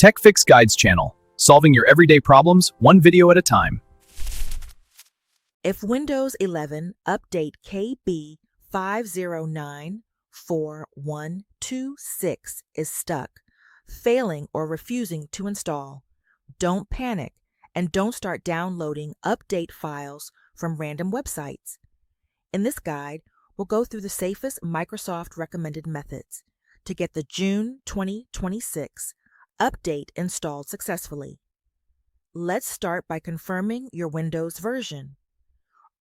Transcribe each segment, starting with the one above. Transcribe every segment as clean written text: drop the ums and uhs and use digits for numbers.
Tech Fix Guides channel, solving your everyday problems one video at a time. If Windows 11 update KB5094126 is stuck, failing or refusing to install, don't panic and don't start downloading update files from random websites. In this guide, we'll go through the safest Microsoft recommended methods to get the June 2026 update installed successfully. Let's start by confirming your Windows version.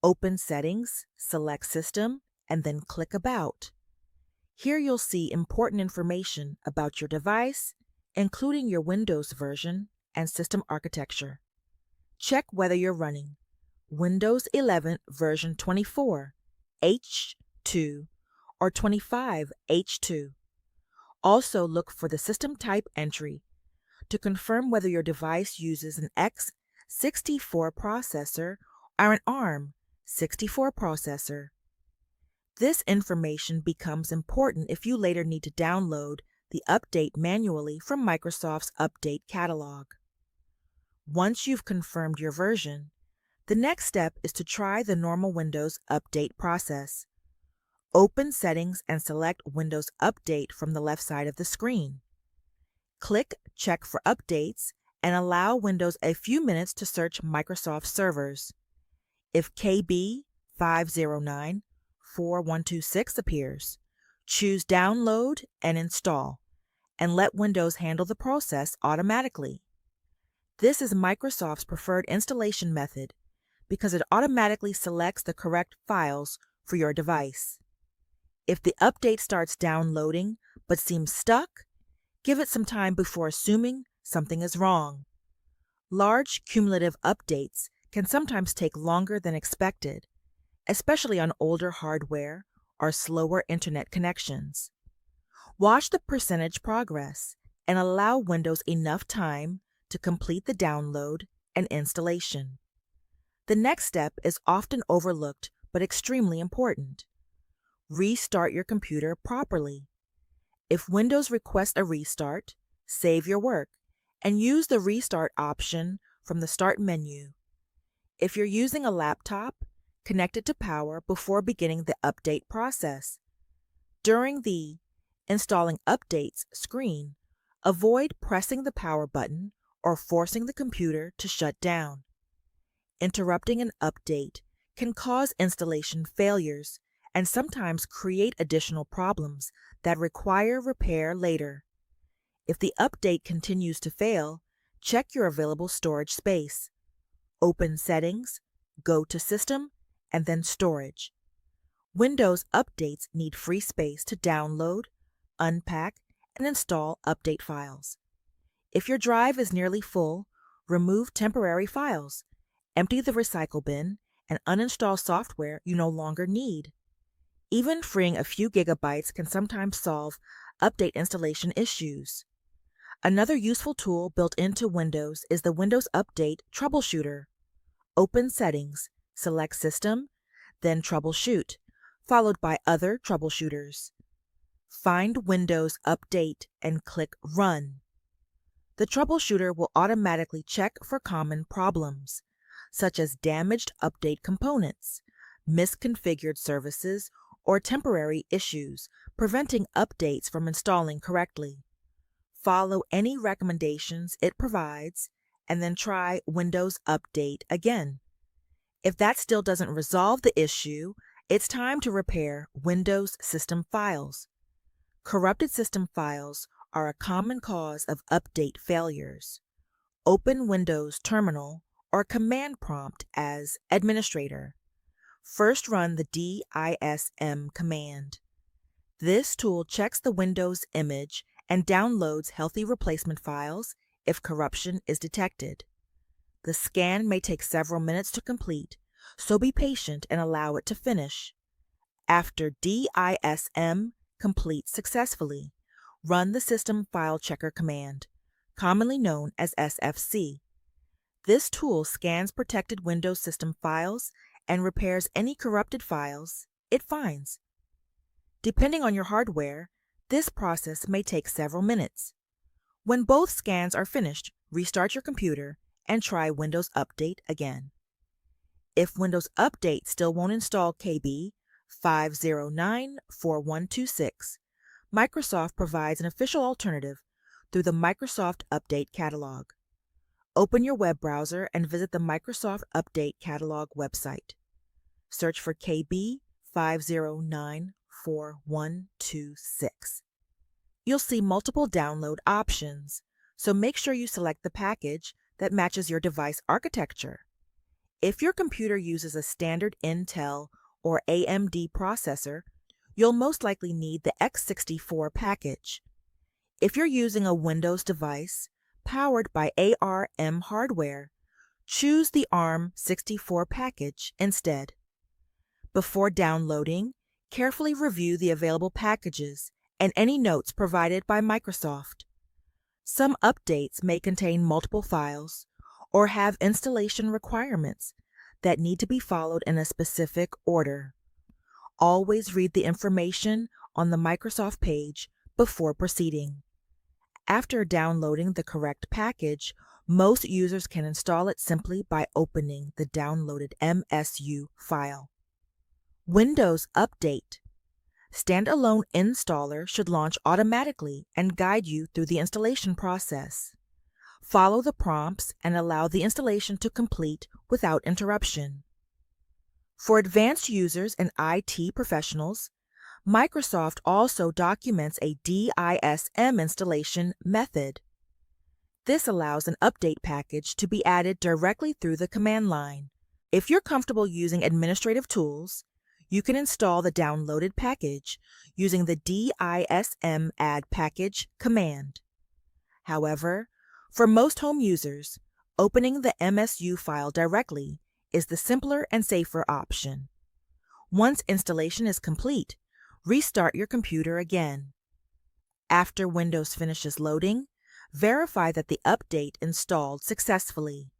Open Settings, select System, and then click About. Here you'll see important information about your device, including your Windows version and system architecture. Check whether you're running Windows 11 version 24, H2, or 25, H2. Also look for the system type entry to confirm whether your device uses an x64 processor or an ARM64 processor. This information becomes important if you later need to download the update manually from Microsoft's Update Catalog. Once you've confirmed your version, the next step is to try the normal Windows update process. Open Settings and select Windows Update from the left side of the screen. Click Check for Updates and allow Windows a few minutes to search Microsoft servers. If KB5094126 appears, choose Download and Install, and let Windows handle the process automatically. This is Microsoft's preferred installation method because it automatically selects the correct files for your device. If the update starts downloading but seems stuck, give it some time before assuming something is wrong. Large cumulative updates can sometimes take longer than expected, especially on older hardware or slower internet connections. Watch the percentage progress and allow Windows enough time to complete the download and installation. The next step is often overlooked but extremely important. Restart your computer properly. If Windows requests a restart, save your work and use the Restart option from the Start menu. If you're using a laptop, connect it to power before beginning the update process. During the Installing Updates screen, avoid pressing the power button or forcing the computer to shut down. Interrupting an update can cause installation failures and sometimes create additional problems that require repair later. If the update continues to fail, check your available storage space. Open Settings, go to System, and then Storage. Windows updates need free space to download, unpack, and install update files. If your drive is nearly full, remove temporary files, empty the recycle bin, and uninstall software you no longer need. Even freeing a few gigabytes can sometimes solve update installation issues. Another useful tool built into Windows is the Windows Update Troubleshooter. Open Settings, select System, then Troubleshoot, followed by Other Troubleshooters. Find Windows Update and click Run. The troubleshooter will automatically check for common problems, such as damaged update components, misconfigured services, or temporary issues, preventing updates from installing correctly. Follow any recommendations it provides, and then try Windows Update again. If that still doesn't resolve the issue, it's time to repair Windows system files. Corrupted system files are a common cause of update failures. Open Windows Terminal or Command Prompt as Administrator. First run the DISM command. This tool checks the Windows image and downloads healthy replacement files if corruption is detected. The scan may take several minutes to complete, so be patient and allow it to finish. After DISM completes successfully, run the System File Checker command, commonly known as SFC. This tool scans protected Windows system files and repairs any corrupted files it finds. Depending on your hardware, this process may take several minutes. When both scans are finished, restart your computer and try Windows Update again. If Windows Update still won't install KB5094126, Microsoft provides an official alternative through the Microsoft Update Catalog. Open your web browser and visit the Microsoft Update Catalog website. Search for KB5094126. You'll see multiple download options, so make sure you select the package that matches your device architecture. If your computer uses a standard Intel or AMD processor, you'll most likely need the x64 package. If you're using a Windows device powered by ARM hardware, choose the ARM64 package instead. Before downloading, carefully review the available packages and any notes provided by Microsoft. Some updates may contain multiple files or have installation requirements that need to be followed in a specific order. Always read the information on the Microsoft page before proceeding. After downloading the correct package, most users can install it simply by opening the downloaded MSU file. Windows Update. Standalone installer should launch automatically and guide you through the installation process. Follow the prompts and allow the installation to complete without interruption. For advanced users and IT professionals, Microsoft also documents a DISM installation method. This allows an update package to be added directly through the command line. If you're comfortable using administrative tools, you can install the downloaded package using the DISM Add-Package command. However, for most home users, opening the MSU file directly is the simpler and safer option. Once installation is complete, restart your computer again. After Windows finishes loading, verify that the update installed successfully.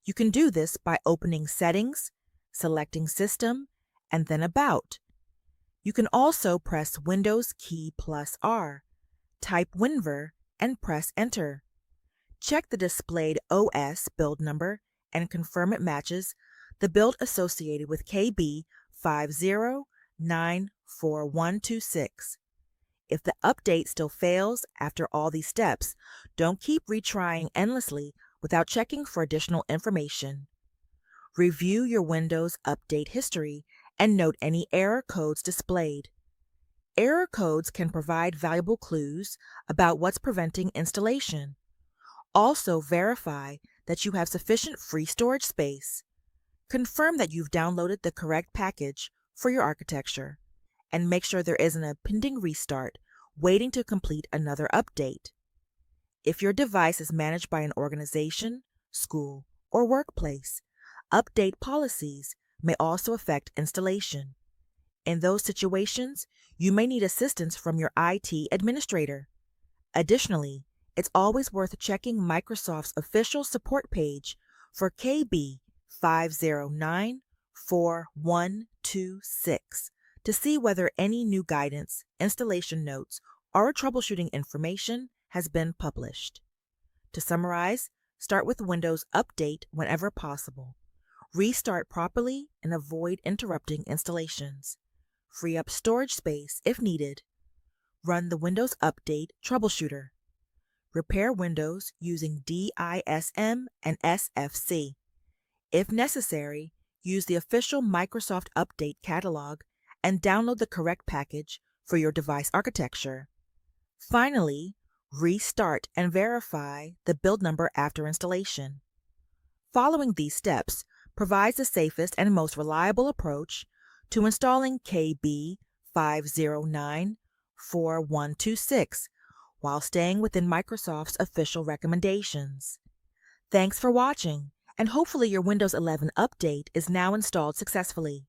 You can do this by opening Settings, selecting System, and then About. You can also press Windows key +R, type WinVer, and press Enter. Check the displayed OS build number and confirm it matches the build associated with KB5094126. If the update still fails after all these steps, don't keep retrying endlessly without checking for additional information. Review your Windows update history and note any error codes displayed. Error codes can provide valuable clues about what's preventing installation. Also verify that you have sufficient free storage space. Confirm that you've downloaded the correct package for your architecture, and make sure there isn't a pending restart waiting to complete another update. If your device is managed by an organization, school, or workplace, update policies may also affect installation. In those situations, you may need assistance from your IT administrator. Additionally, it's always worth checking Microsoft's official support page for KB5094126 to see whether any new guidance, installation notes, or troubleshooting information has been published. To summarize, start with Windows Update whenever possible. Restart properly and avoid interrupting installations. Free up storage space if needed. Run the Windows Update Troubleshooter. Repair Windows using DISM and SFC. If necessary, use the official Microsoft Update Catalog and download the correct package for your device architecture. Finally, restart and verify the build number after installation. Following these steps provides the safest and most reliable approach to installing KB5094126 while staying within Microsoft's official recommendations. Thanks for watching, and hopefully your Windows 11 update is now installed successfully.